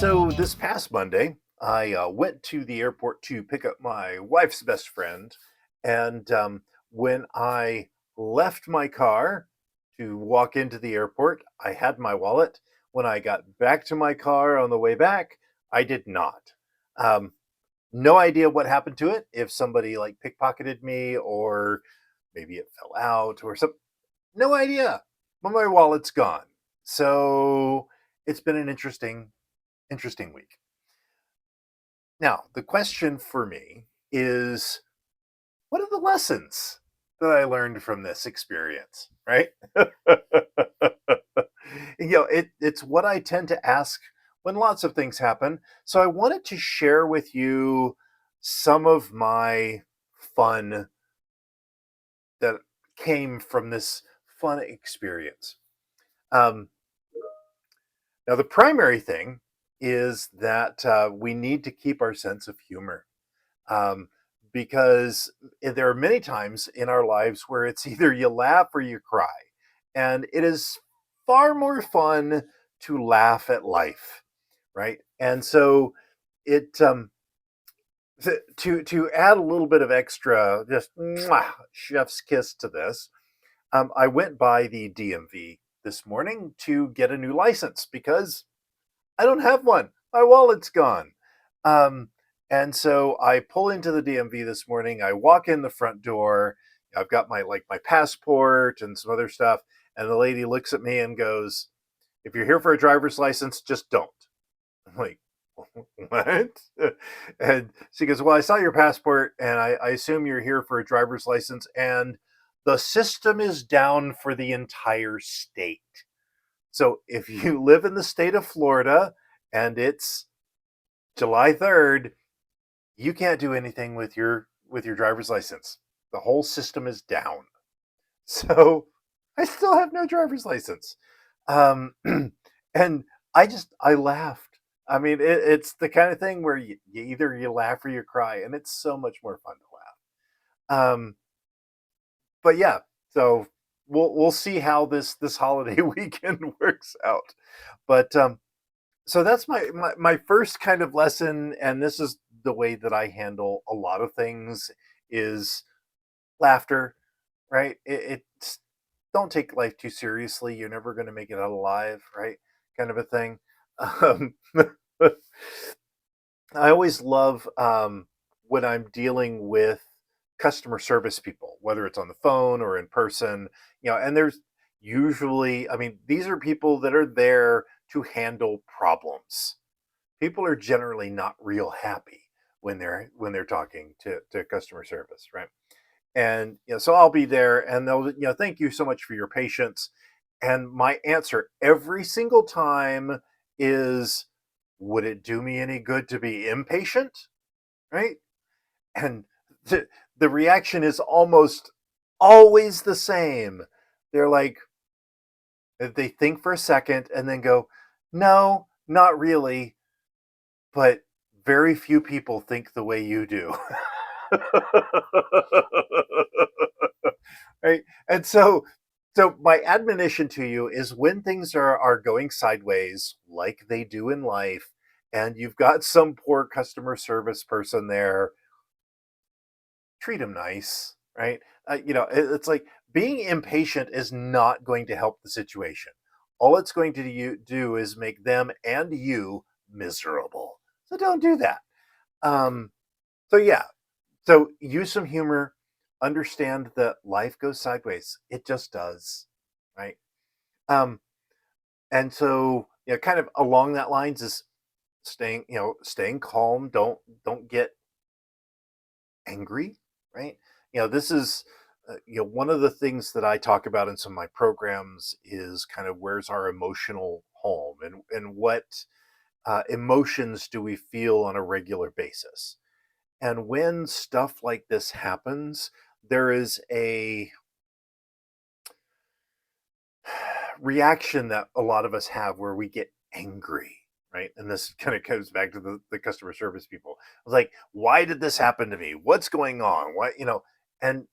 So this past Monday, I went to the airport to pick up my wife's best friend, and when I left my car to walk into the airport, I had my wallet. When I got back to my car on the way back, I did not. Um, no idea what happened to it. If somebody like pickpocketed me, or maybe it fell out, or something. No idea. But my wallet's gone. So it's been an interesting week. Now, the question for me is, what are the lessons that I learned from this experience, right? It's what I tend to ask when lots of things happen. So I wanted to share with you some of my fun that came from this fun experience. Um, Now, the primary thing is that we need to keep our sense of humor, um, because there are many times in our lives where it's either you laugh or you cry. And it is far more fun to laugh at life, right? And so it to add a little bit of extra, just chef's kiss to this. I went by the DMV this morning to get a new license because I don't have one. My wallet's gone. Um, and so I pull into the DMV this morning. I walk in the front door. I've got my passport and some other stuff. And the lady looks at me and goes, "If you're here for a driver's license, just don't." I'm like, "What?" And she goes, "Well, I saw your passport, and I assume you're here for a driver's license, and the system is down for the entire state. So if you live in the state of Florida and it's July 3rd, you can't do anything with your driver's license. The whole system is down." So I still have no driver's license. Um, and I laughed. I mean, it's the kind of thing where you either you laugh or you cry, and it's so much more fun to laugh. But yeah, so we'll see how this holiday weekend works out. But so that's my first kind of lesson, and this is the way that I handle a lot of things, is laughter, right? It's don't take life too seriously. You're never going to make it out alive, right? Kind of a thing. Um, I always love when I'm dealing with customer service people, whether it's on the phone or in person, and there's usually, I mean, these are people that are there to handle problems. People are generally not real happy when they're talking to customer service, right? And so I'll be there, and they'll, thank you so much for your patience. And my answer every single time is, would it do me any good to be impatient? Right? And the reaction is almost always the same. They're like, they think for a second and then go, no, not really, but very few people think the way you do. Right? And so my admonition to you is, when things are going sideways like they do in life, and you've got some poor customer service person there, treat them nice, right? It's like, being impatient is not going to help the situation. All it's going to do is make them and you miserable. So don't do that. Um, so yeah, so use some humor. Understand that life goes sideways. It just does, right? Um, and so, kind of along that lines is staying calm. Don't get angry, right? This is one of the things that I talk about in some of my programs is kind of, where's our emotional home, and what emotions do we feel on a regular basis. And when stuff like this happens, there is a reaction that a lot of us have where we get angry, right? And this kind of goes back to the customer service people. It's like, why did this happen to me? What's going on? And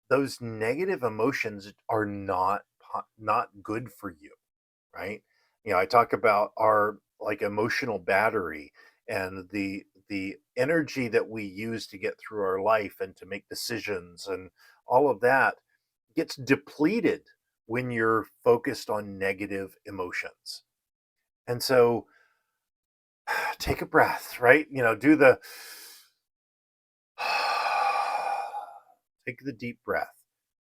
those negative emotions are not good for you, right? I talk about our like emotional battery, and the energy that we use to get through our life and to make decisions and all of that gets depleted when you're focused on negative emotions. And so take a breath, right? Do the take the deep breath,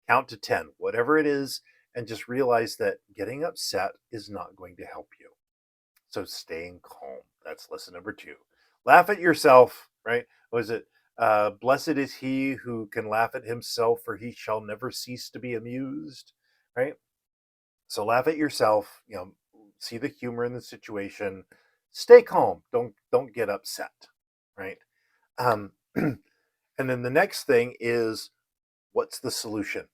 count to 10, whatever it is, and just realize that getting upset is not going to help you. So staying calm. That's lesson number two. Laugh at yourself, right? Was it blessed is he who can laugh at himself, for he shall never cease to be amused, right? So laugh at yourself, see the humor in the situation, stay calm, don't get upset, right? Um, and then the next thing is, what's the solution?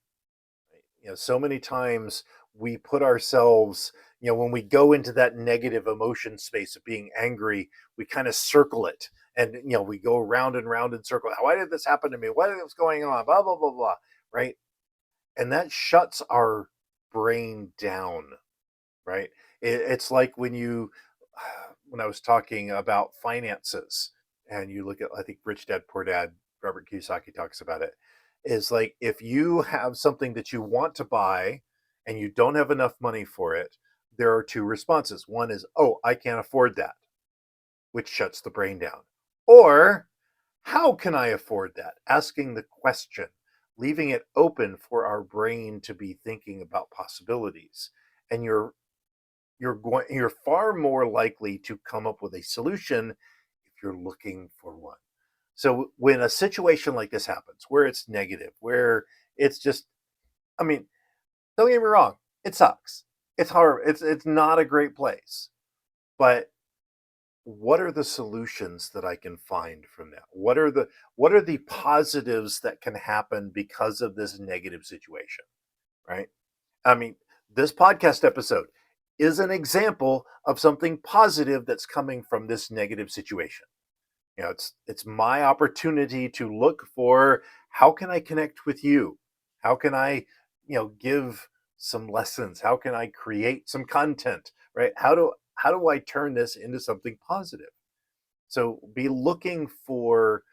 So many times we put ourselves, when we go into that negative emotion space of being angry, we kind of circle it, and we go round and round in circle. Why did this happen to me? What is going on? Blah blah blah blah. Right, and that shuts our brain down. Right, it's like when I was talking about finances, and you look at, I think, Rich Dad Poor Dad, Robert Kiyosaki talks about it, is like, if you have something that you want to buy and you don't have enough money for it, there are two responses. One is, oh, I can't afford that, which shuts the brain down. Or, how can I afford that? Asking the question, leaving it open for our brain to be thinking about possibilities. And you're far more likely to come up with a solution if you're looking for one. So when a situation like this happens, where it's negative, where it's just, I mean, don't get me wrong, it sucks. It's hard. It's not a great place. But what are the solutions that I can find from that? What are the positives that can happen because of this negative situation? Right? I mean, this podcast episode is an example of something positive that's coming from this negative situation. It's my opportunity to look for, how can I connect with you? How can I, give some lessons? How can I create some content? Right? How do I turn this into something positive? So be looking for,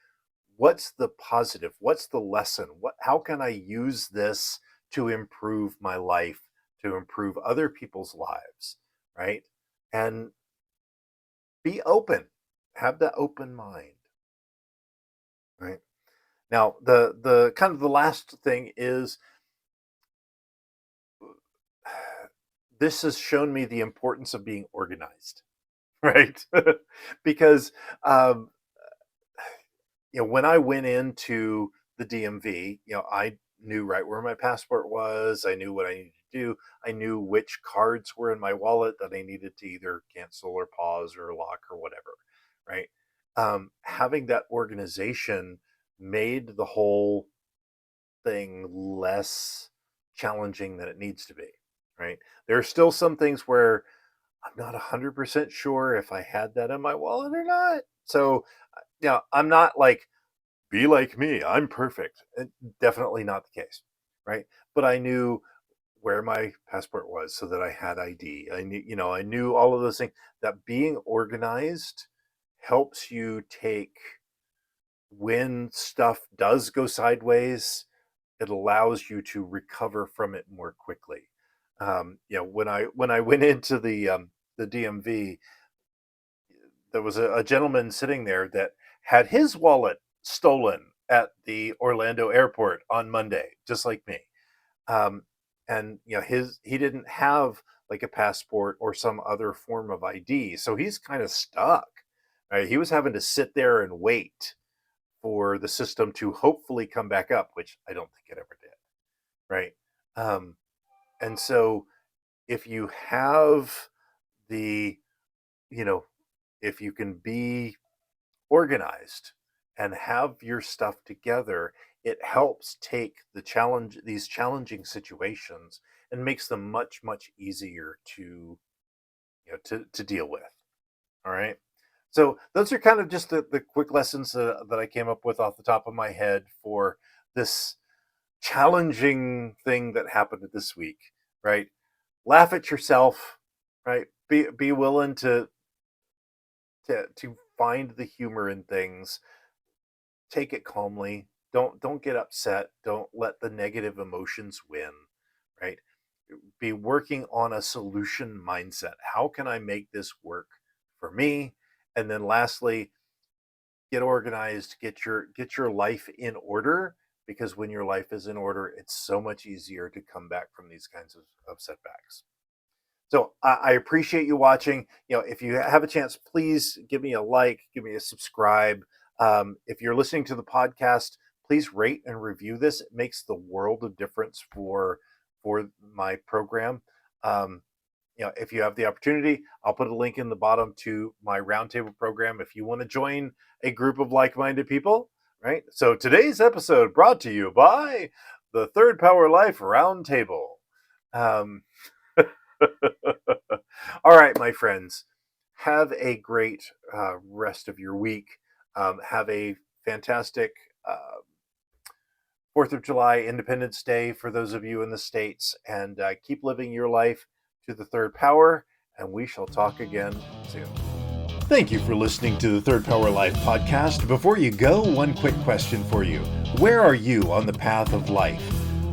what's the positive? What's the lesson? How can I use this to improve my life, to improve other people's lives, right? And be open. Have that open mind, right? Now, the kind of the last thing is, this has shown me the importance of being organized, right? Because um, when I went into the DMV, I knew right where my passport was. I knew what I needed to do. I knew which cards were in my wallet that I needed to either cancel or pause or lock or whatever, right? Having that organization made the whole thing less challenging than it needs to be, right? There are still some things where I'm not 100% sure if I had that in my wallet or not. So, I'm not like, be like me, I'm perfect. Definitely not the case, right? But I knew where my passport was so that I had ID. I knew all of those things. That being organized helps you take, when stuff does go sideways, it allows you to recover from it more quickly. When I went into the DMV, there was a gentleman sitting there that had his wallet stolen at the Orlando airport on Monday, just like me. Um, and he didn't have like a passport or some other form of ID, so he's kind of stuck. Right? He was having to sit there and wait for the system to hopefully come back up, which I don't think it ever did. Right? Um, and so if you have the, you know, if you can be organized and have your stuff together, it helps take these challenging situations, and makes them much, much easier to deal with. All right. So those are kind of just the quick lessons that I came up with off the top of my head for this challenging thing that happened this week, right? Laugh at yourself, right? Be willing to to find the humor in things. Take it calmly. Don't get upset. Don't let the negative emotions win, right? Be working on a solution mindset. How can I make this work for me? And then lastly, get organized, get your life in order, because when your life is in order, it's so much easier to come back from these kinds of setbacks. So I appreciate you watching. If you have a chance, please give me a like, give me a subscribe. If you're listening to the podcast, please rate and review this. It makes the world of difference for my program. If you have the opportunity, I'll put a link in the bottom to my roundtable program if you want to join a group of like-minded people. Right. So today's episode brought to you by the Third Power Life Roundtable. Um, All right, my friends, have a great rest of your week. Have a fantastic 4th of July, Independence Day for those of you in the States, and keep living your life to the third power, and we shall talk again soon. Thank you for listening to the Third Power Life podcast. Before you go, one quick question for you. Where are you on the path of life?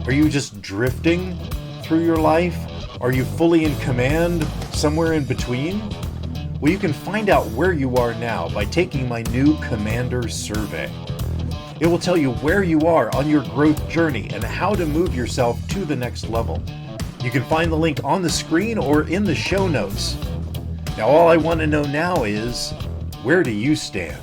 Are you just drifting through your life? Are you fully in command, somewhere in between? Well, you can find out where you are now by taking my new Commander Survey. It will tell you where you are on your growth journey and how to move yourself to the next level. You can find the link on the screen or in the show notes. Now, all I want to know now is, where do you stand?